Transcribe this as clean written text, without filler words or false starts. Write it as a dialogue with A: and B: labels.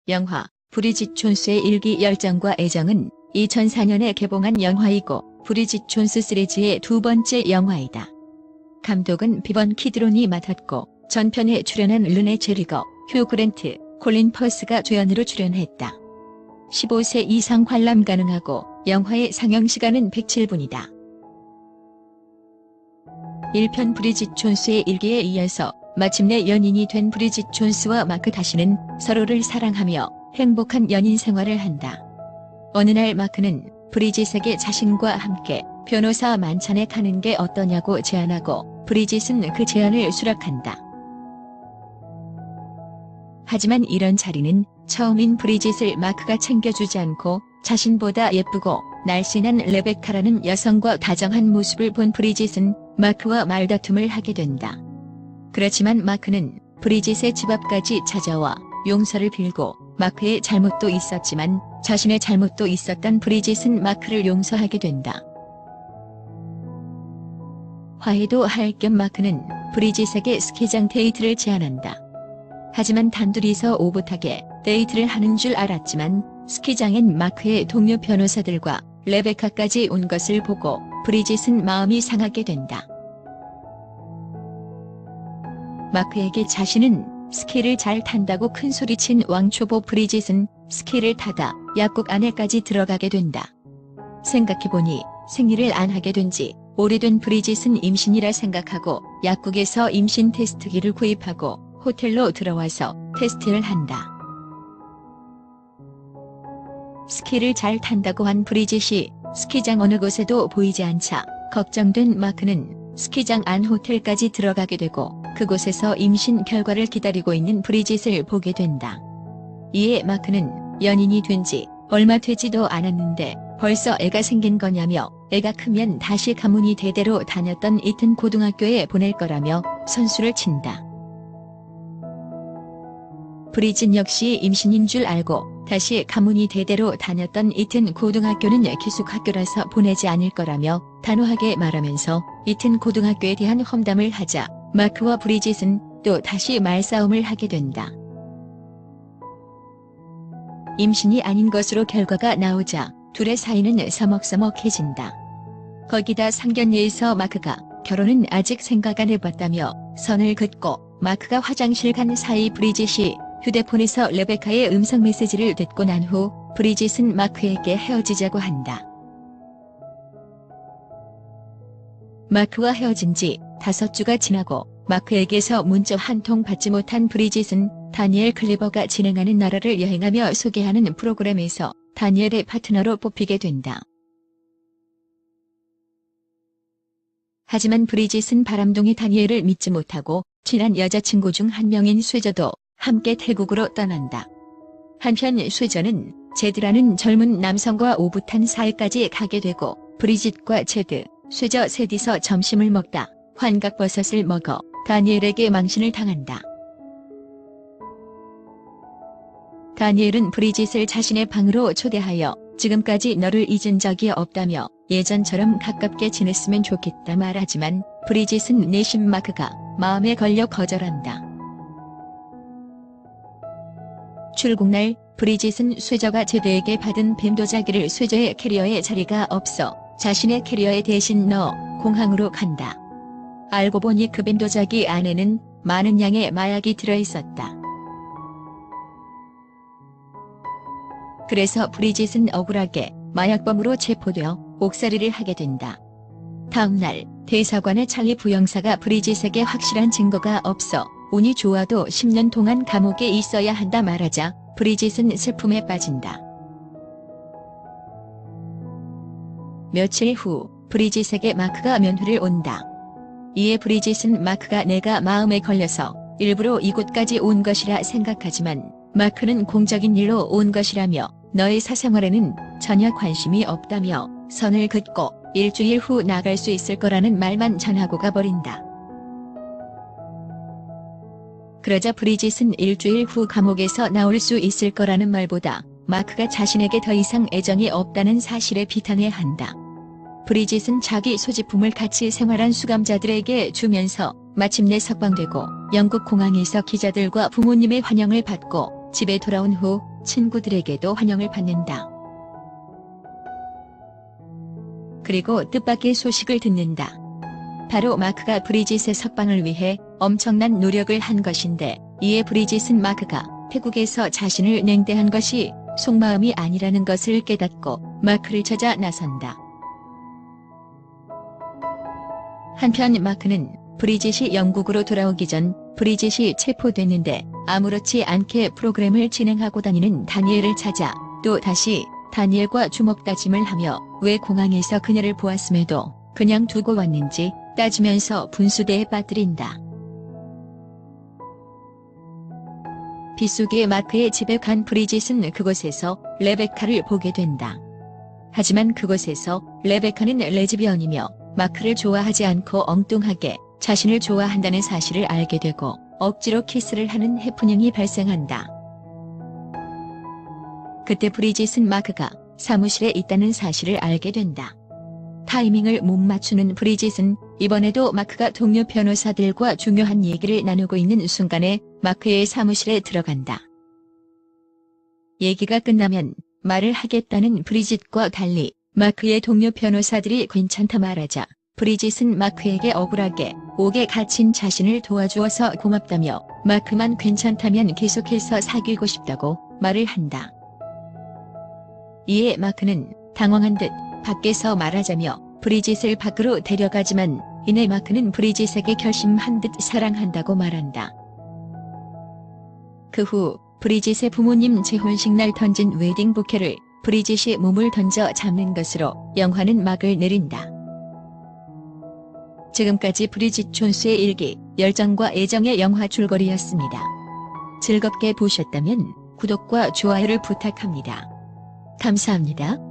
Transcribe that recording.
A: 영화 브리짓 존스의 일기 열정과 애정은 2004년에 개봉한 영화이고 브리짓 존스 시리즈의 두 번째 영화이다. 감독은 비번 키드론이 맡았고 전편에 출연한 르네 제리거, 휴 그랜트, 콜린 퍼스가 조연으로 출연했다. 15세 이상 관람 가능하고 영화의 상영시간은 107분이다. 1편 브리짓 존스의 일기에 이어서 마침내 연인이 된 브리짓 존스와 마크 다시는 서로를 사랑하며 행복한 연인 생활을 한다. 어느 날 마크는 브리짓에게 자신과 함께 변호사 만찬에 가는 게 어떠냐고 제안하고 브리짓은 그 제안을 수락한다. 하지만 이런 자리는 처음인 브리짓을 마크가 챙겨주지 않고 자신보다 예쁘고 날씬한 레베카라는 여성과 다정한 모습을 본 브리짓은 마크와 말다툼을 하게 된다. 그렇지만 마크는 브리짓의 집 앞까지 찾아와 용서를 빌고 마크의 잘못도 있었지만 자신의 잘못도 있었던 브리짓은 마크를 용서하게 된다. 화해도 할 겸 마크는 브리짓에게 스키장 데이트를 제안한다. 하지만 단둘이서 오붓하게 데이트를 하는 줄 알았지만 스키장엔 마크의 동료 변호사들과 레베카까지 온 것을 보고 브리짓은 마음이 상하게 된다. 마크에게 자신은 스키를 잘 탄다고 큰소리친 왕초보 브리짓은 스키를 타다 약국 안에까지 들어가게 된다. 생각해보니 생리를 안 하게 된 지 오래된 브리짓은 임신이라 생각하고 약국에서 임신 테스트기를 구입하고 호텔로 들어와서 테스트를 한다. 스키를 잘 탄다고 한 브리짓이 스키장 어느 곳에도 보이지 않자 걱정된 마크는 스키장 안 호텔까지 들어가게 되고 그곳에서 임신 결과를 기다리고 있는 브리짓을 보게 된다. 이에 마크는 연인이 된 지 얼마 되지도 않았는데 벌써 애가 생긴 거냐며 애가 크면 다시 가문이 대대로 다녔던 이튼 고등학교에 보낼 거라며 선수를 친다. 브리짓 역시 임신인 줄 알고 다시 가문이 대대로 다녔던 이튼 고등학교는 기숙학교라서 보내지 않을 거라며 단호하게 말하면서 이튼 고등학교에 대한 험담을 하자 마크와 브리짓은 또 다시 말싸움을 하게 된다. 임신이 아닌 것으로 결과가 나오자 둘의 사이는 서먹서먹해진다. 거기다 상견례에서 마크가 결혼은 아직 생각 안 해봤다며 선을 긋고 마크가 화장실 간 사이 브리짓이 휴대폰에서 레베카의 음성 메시지를 듣고 난 후 브리짓은 마크에게 헤어지자고 한다. 마크와 헤어진 지 5주가 지나고 마크에게서 문자 한 통 받지 못한 브리짓은 다니엘 클리버가 진행하는 나라를 여행하며 소개하는 프로그램에서 다니엘의 파트너로 뽑히게 된다. 하지만 브리짓은 바람둥이 다니엘을 믿지 못하고 친한 여자친구 중 한 명인 쇠저도 함께 태국으로 떠난다. 한편 쇠저는 제드라는 젊은 남성과 오붓한 사이까지 가게 되고 브리짓과 제드, 쇠저 셋이서 점심을 먹다 환각버섯을 먹어 다니엘에게 망신을 당한다. 다니엘은 브리짓을 자신의 방으로 초대하여 지금까지 너를 잊은 적이 없다며 예전처럼 가깝게 지냈으면 좋겠다 말하지만 브리짓은 내심 마크가 마음에 걸려 거절한다. 출국날 브리짓은 쇠저가 제드에게 받은 뱀도자기를 쇠저의 캐리어에 자리가 없어 자신의 캐리어에 대신 넣어 공항으로 간다. 알고 보니 그 뱀도자기 안에는 많은 양의 마약이 들어있었다. 그래서 브리짓은 억울하게 마약범으로 체포되어 옥살이를 하게 된다. 다음날 대사관의 찰리 부영사가 브리짓에게 확실한 증거가 없어 운이 좋아도 10년 동안 감옥에 있어야 한다 말하자 브리짓은 슬픔에 빠진다. 며칠 후 브리짓에게 마크가 면회를 온다. 이에 브리짓은 마크가 내가 마음에 걸려서 일부러 이곳까지 온 것이라 생각하지만 마크는 공적인 일로 온 것이라며 너의 사생활에는 전혀 관심이 없다며 선을 긋고 일주일 후 나갈 수 있을 거라는 말만 전하고 가버린다. 그러자 브리짓은 일주일 후 감옥에서 나올 수 있을 거라는 말보다 마크가 자신에게 더 이상 애정이 없다는 사실에 비탄해한다. 브리짓은 자기 소지품을 같이 생활한 수감자들에게 주면서 마침내 석방되고 영국 공항에서 기자들과 부모님의 환영을 받고 집에 돌아온 후 친구들에게도 환영을 받는다. 그리고 뜻밖의 소식을 듣는다. 바로 마크가 브리짓의 석방을 위해 엄청난 노력을 한 것인데, 이에 브리짓은 마크가 태국에서 자신을 냉대한 것이 속마음이 아니라는 것을 깨닫고 마크를 찾아 나선다. 한편 마크는 브리짓이 영국으로 돌아오기 전 브리짓이 체포됐는데 아무렇지 않게 프로그램을 진행하고 다니는 다니엘을 찾아 또 다시 다니엘과 주먹다짐을 하며 왜 공항에서 그녀를 보았음에도 그냥 두고 왔는지 따지면서 분수대에 빠뜨린다. 빗속에 마크의 집에 간 브리짓은 그곳에서 레베카를 보게 된다. 하지만 그곳에서 레베카는 레즈비언이며 마크를 좋아하지 않고 엉뚱하게 자신을 좋아한다는 사실을 알게 되고 억지로 키스를 하는 해프닝이 발생한다. 그때 브리짓은 마크가 사무실에 있다는 사실을 알게 된다. 타이밍을 못 맞추는 브리짓은 이번에도 마크가 동료 변호사들과 중요한 얘기를 나누고 있는 순간에 마크의 사무실에 들어간다. 얘기가 끝나면 말을 하겠다는 브리짓과 달리 마크의 동료 변호사들이 괜찮다 말하자 브리짓은 마크에게 억울하게 옥에 갇힌 자신을 도와주어서 고맙다며 마크만 괜찮다면 계속해서 사귀고 싶다고 말을 한다. 이에 마크는 당황한 듯 밖에서 말하자며 브리짓을 밖으로 데려가지만 이내 마크는 브리짓에게 결심한 듯 사랑한다고 말한다. 그 후 브리짓의 부모님 재혼식 날 던진 웨딩 부케를 브리짓이 몸을 던져 잡는 것으로 영화는 막을 내린다. 지금까지 브리짓 존스의 일기, 열정과 애정의 영화 줄거리였습니다. 즐겁게 보셨다면 구독과 좋아요를 부탁합니다. 감사합니다.